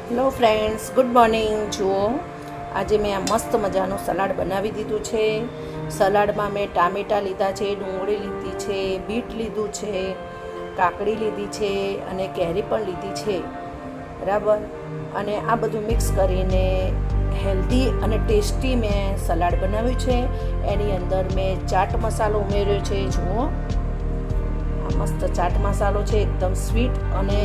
Hello friends, good morning. જુઓ, આજે મેં આ મસ્ત મજાનું સલાડ બનાવી દીધું છે. સલાડમાં મેં ટામેટાં લીધા છે, ડુંગળી લીધી છે, બીટ લીધું છે, કાકડી લીધી છે અને કેરી પણ લીધી છે, બરાબર. અને આ બધું મિક્સ કરીને હેલ્ધી અને ટેસ્ટી મેં સલાડ બનાવ્યું છે. એની અંદર મેં ચાટ મસાલો ઉમેર્યો છે. જુઓ, આ મસ્ત ચાટ મસાલો છે, એકદમ સ્વીટ અને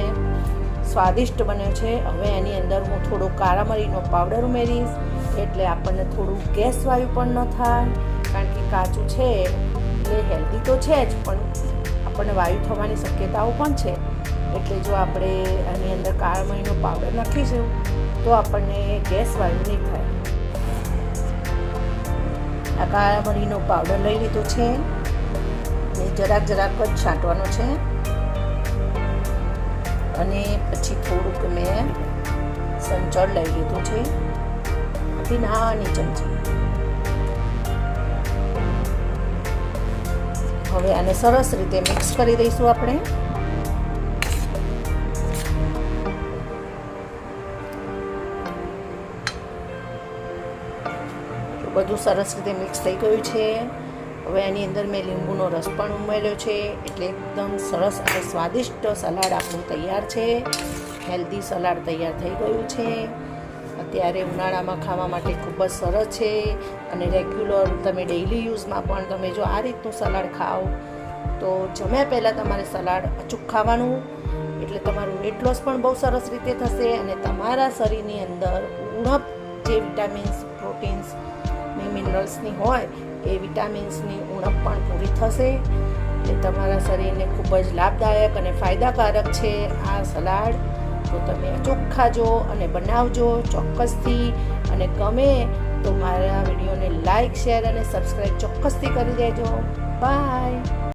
સ્વાદિષ્ટ બન્યો છે. હવે એની અંદર હું થોડો કાળા મરીનો પાવડર ઉમેરીશ, એટલે આપણને થોડું ગેસ વાયુ પણ ન થાય, કારણ કે કાચું છે એટલે હેલ્ધી તો છે જ, પણ આપણને વાયુ થવાની શક્યતાઓ પણ છે. એટલે જો આપણે આની અંદર કાળા મરીનો પાવડર નાખીશું તો આપણને ગેસ વાયુ નહીં થાય. આ કાળા મરીનો પાવડર લઈ લીધો છે અને જરાક જ છાંટવાનો છે. અને પછી થોડુંક મેં સંચળ લઈ લીધું છે, આટલી નાની ચમચી. હવે આને સરસ રીતે મિક્સ કરી દઈશું આપણે. બધું સરસ રીતે મિક્સ થઈ ગયું છે. હવે એની અંદર મેં લીંબુનો રસ પણ ઉમેર્યો છે, એટલે એકદમ સરસ અને સ્વાદિષ્ટ સલાડ આપણું તૈયાર છે. હેલ્ધી સલાડ તૈયાર થઈ ગયું છે. અત્યારે ઉનાળામાં ખાવા માટે ખૂબ જ સરસ છે અને રેગ્યુલર તમે ડેઇલી યુઝમાં પણ તમે જો આ રીતનું સલાડ ખાઓ તો જમ્યા પહેલાં તમારે સલાડ અચૂક ખાવાનું, એટલે તમારું વેટ લોસ પણ બહુ સરસ રીતે થશે અને તમારા શરીરની અંદર ઉણપ જે વિટામિન્સ, પ્રોટીન્સ, મિનરલ્સની હોય એ વિટામિન્સની ઉણપ પણ પૂરી થશે. એ તમારા શરીરને ખૂબ જ લાભદાયક અને ફાયદાકારક છે આ સલાડ. તો તમે અચૂક ખાજો અને બનાવજો ચોક્કસથી. અને ગમે તો મારા વિડીયોને લાઈક, શેર અને સબસ્ક્રાઈબ ચોક્કસથી કરી દેજો. બાય.